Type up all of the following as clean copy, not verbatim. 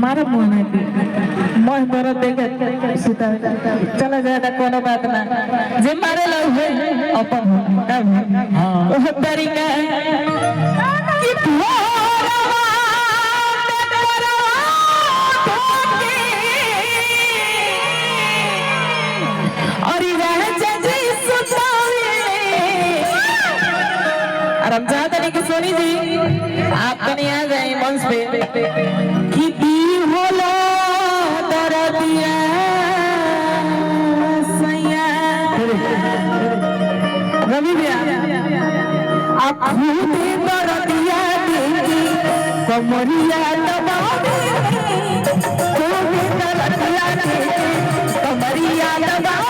मारा मुंह में मोह मोर देखे सीता चला जाएगा कोनो बात ना जे मारे लो है अपन हां तरीका कि और यह जजी सुतावे रमजान तरीके सोनी जी आप कहीं आ जाए मंच पे कि दी होलो दरदिया सैया रवि भैया आप खुद दरदिया देगी कमरिया दबाओ खुद दरदिया देगी कमरिया दबाओ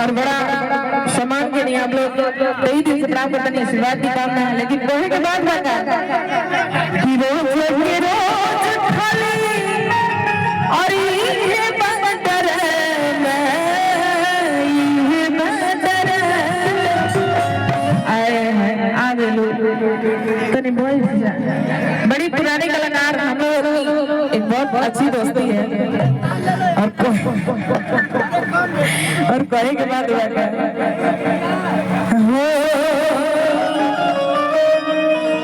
और बड़ा सम्मान के लिए आप लोग कई दिन से प्राप्त करते नहीं आशीर्वाद की कामना है लेकिन कोहे के बाद बता कि रोज के रोज खाली और ये बंदर मैं ये बंदर आए आगे लोग तनी बोल बड़ी पुरानी कलाकार हम लोग एक बहुत अच्छी दोस्ती है और कहे के बाद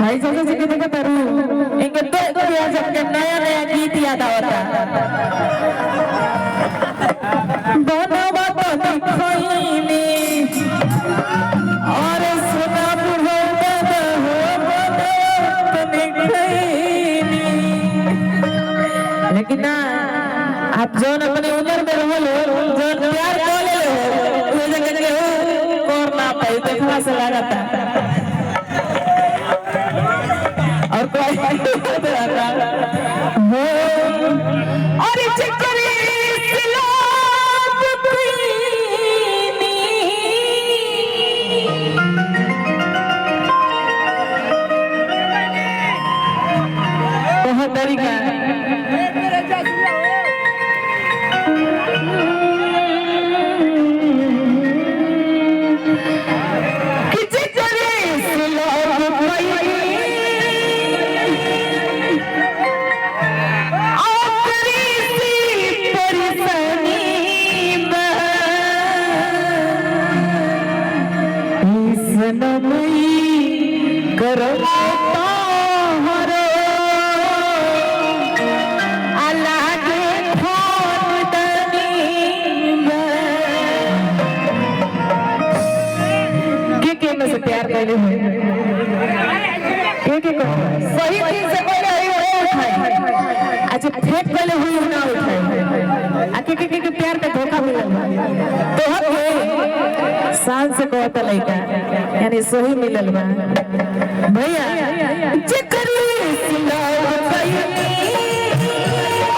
भाई सबसे सीखे देखो तारू इनके दो दिया सबके नया नया गीत याद आता बनवा तो दिखोइनी और सुना बुढ़ो लेकिन ना आप जो अपने उम्र में रहो जो प्यार को ले लो वो जगह के हो और ना पाई तो थोड़ा सा लगाता और कोई वो और चिकनी सिलाब पीनी बहुत तरीका प्यार पहले हुए एक सही चीज से पहले उठाए अच्छा फेंक पहले हुई ना उठाए आके के प्यार पे धोखा मिला तो हम शान से कहता लइका यानी सही मिलल बा भैया चिकरी सिलाओ पईनी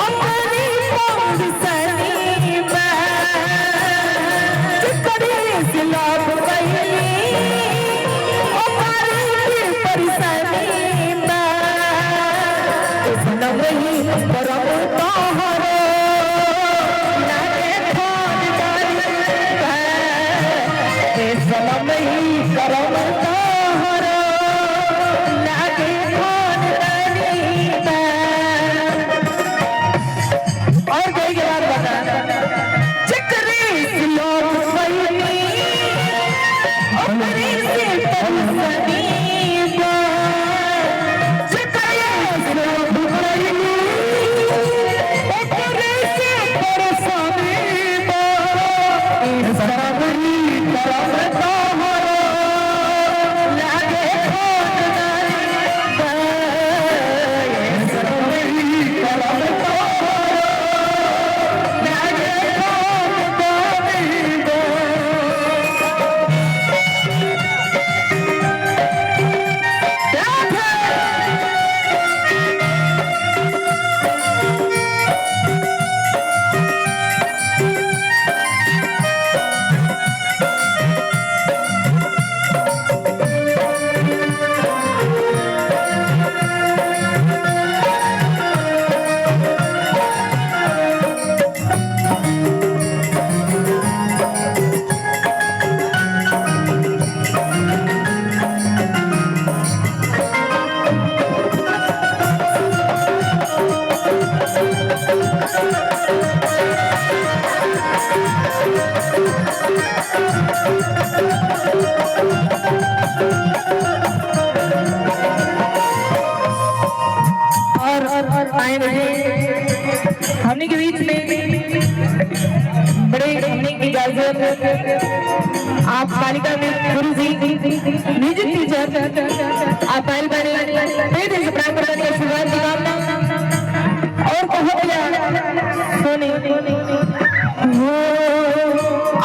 अपनी पौंड सनी बा चिकरी सिलाओ पईनी और और आए रहे हमने के बीच में बड़े हमने की इजाजत आप कालिका में गुरु जी म्यूजिक टीचर आप आयल बने दे दे प्राण करने की शुरुआत की कामना और कहो क्या सोने वो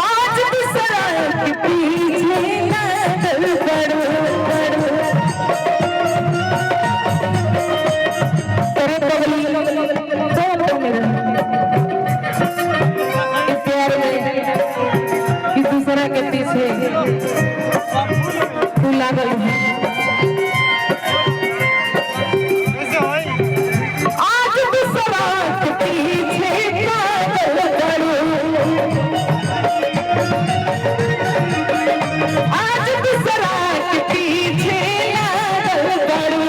आज भी सराय के पीछे ना चल पड़ो तेरे पगली कौन हो मेरा इस प्यार में इस दूसरा के पीछे तू लागल है आज भी सराय के पीछे पागल करो आज भी सराय के पीछे पागल करो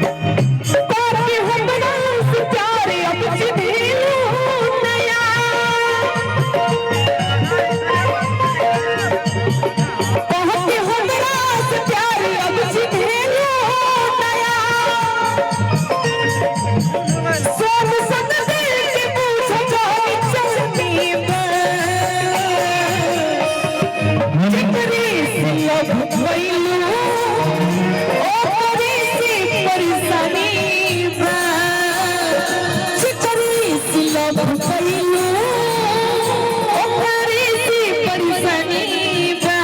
ताकि हमरा से प्यार अब जिंदगी नया ताकि हमरा से प्यार अब जिंदगी नया सब संग दिल के पूछ जाए चलनी जितनी सी अब भइलू ओकरी सी परेशानी बा जितनी सी अब भइलू ओकरी सी परेशानी बा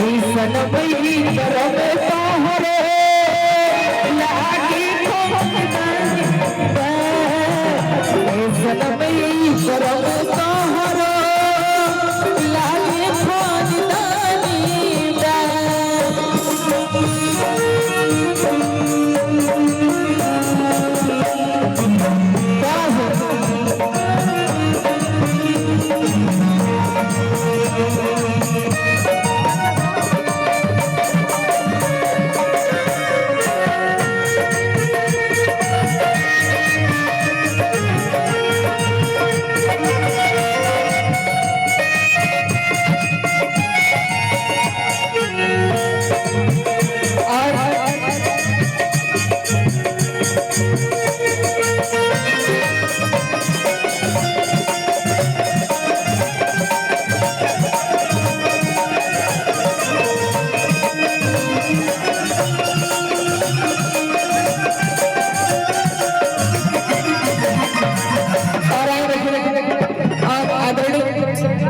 ऐसन भई करब तोहरे लागी खोखदानी बा ऐसन भई करब तोहरे लागी खोखदानी बा क्या हो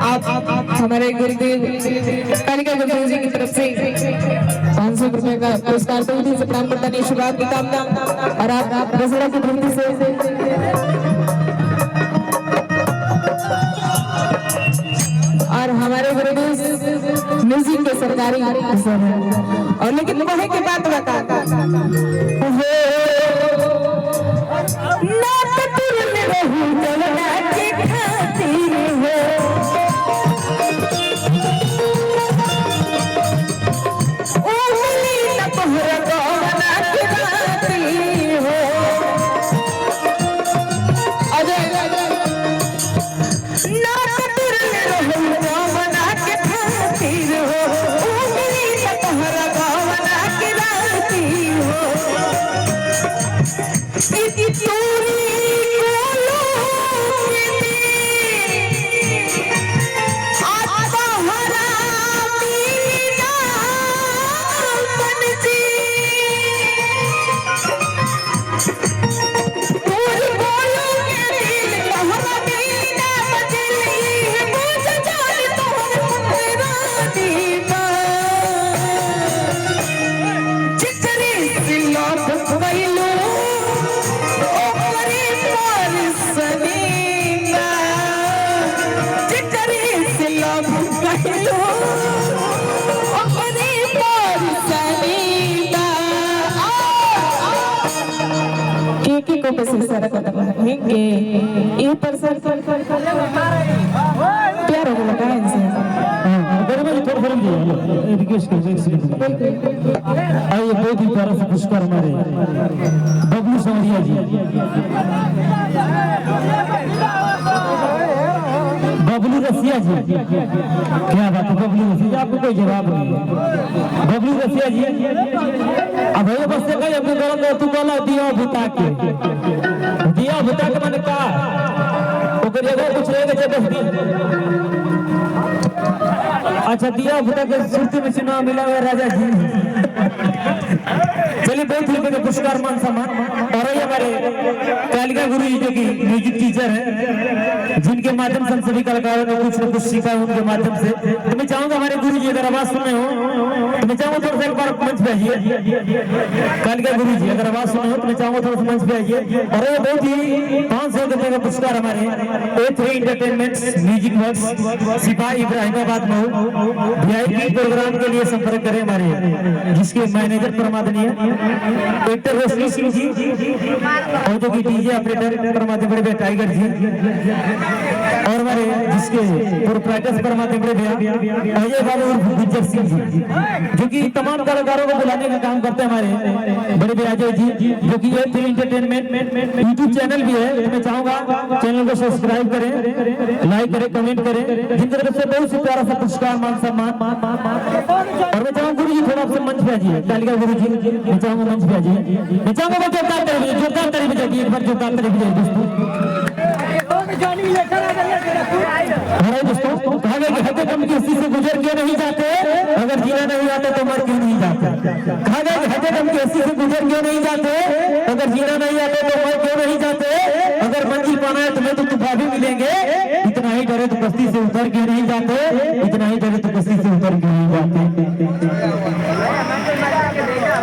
आप हमारे गुरुदेव कालिका गुरुदेव जी की तरफ से 500 रुपए का पुरस्कार तो से प्रणाम करता नहीं शुरुआत की कामना और आप रसड़ा की धरती से और हमारे गुरुदेव म्यूजिक के सरकारी अफसर हैं और लेकिन कहे के बात बता ना तुर में रहूं जवना के खातिर हो को पैसे सारा कदम हेंगे ये पर सर प्यार हो लगा इनसे बड़े थोड़ा फर्क है रिक्वेस्ट कर एक सेकंड आइए बहुत ही प्यारा सा पुरस्कार हमारे बबलू समरिया जी रसिया जी, क्या बात है बबलू रसिया जी, आपको कोई जवाब नहीं है। बबलू रसिया जी अब भैया बस से कहीं अपने गलत है, तू बोला दिया बुता के मैंने कहा ओकर जगह कुछ रहेगा जब अच्छा दिया बुता के सुरती में चुनाव मिला हुआ राजा जी। चलिए बहुत रुपए का पुरस्कार मान सम्मान और ये हमारे कालिका गुरु जी जो कि म्यूजिक टीचर है, जिनके माध्यम से हम सभी कलाकारों ने कुछ न कुछ सीखा है उनके माध्यम से। तो मैं चाहूंगा हमारे गुरु जी अगर आवाज सुने हो तो मैं चाहूंगा थोड़ा सा एक बार मंच पे आइए। कालिका गुरु जी अगर आवाज सुने हो तो मैं चाहूंगा थोड़ा सा मंच पे आइए। और ये बहुत ही 500 रुपए का पुरस्कार हमारे A3 एंटरटेनमेंट म्यूजिक वर्क्स सिपाही इब्राहिमाबाद मऊ VIP प्रोग्राम के लिए संपर्क करें हमारे जिसके मैनेजर परमादनीय एक्टर रोशनी सिंह जी और जो कि डीजे ऑपरेटर परमादनीय टाइगर जी और हमारे जिसके प्रोप्राइटर परमादनीय अजय बाबू गुज्जर सिंह जी जो कि तमाम कलाकारों को बुलाने का काम करते हैं हमारे बड़े भैया अजय जी जो कि A3 एंटरटेनमेंट यूट्यूब चैनल भी है। तो मैं चाहूंगा चैनल को सब्सक्राइब करें, लाइक करें, कमेंट करें, जिनकी तरफ से बहुत से प्यारा सा पुरस्कार मान सम्मान। और मैं चाहूंगा गुरु जी थोड़ा सा मंच पे आइए। कालिका गुरु जी मैं चाहूंगा मंच पे आइए। मैं चाहूंगा जोरदार ताली बजाइए एक बार जोरदार ताली बजाइए दोस्तों। दोस्तों कहा गया कि हत्या कम किसी से गुजर के नहीं जाते, अगर जीना नहीं आता तो मर क्यों नहीं जाते। कहा गया कि हत्या कम किसी से गुजर क्यों नहीं जाते, अगर जीना नहीं आता तो मर क्यों नहीं जाते। अगर मंजिल पाना है तुम्हें तो तूफान भी मिलेंगे, इतना ही डरे तो कश्ती से उतर क्यों नहीं जाते, इतना ही डरे तो कश्ती से उतर क्यों नहीं जाते।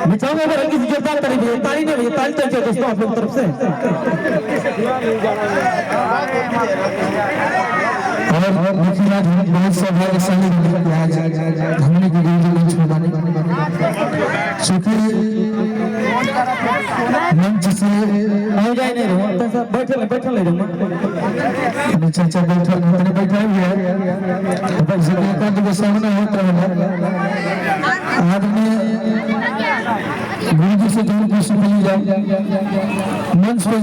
मैं चाहूंगा अगर हल्की सी जोरदार ताली नहीं ताली चाहिए दोस्तों आप लोग तरफ से। और देखिए आज बहुत सौभाग्यशाली आज हमने की गई मंच बनाने सुखी मंच से हो जाए नहीं रहो बैठल ले रहो चर्चा बैठा हुआ है सामने होता है। आदमी गुरु जी से जो कुछ मिल जाए मंच पे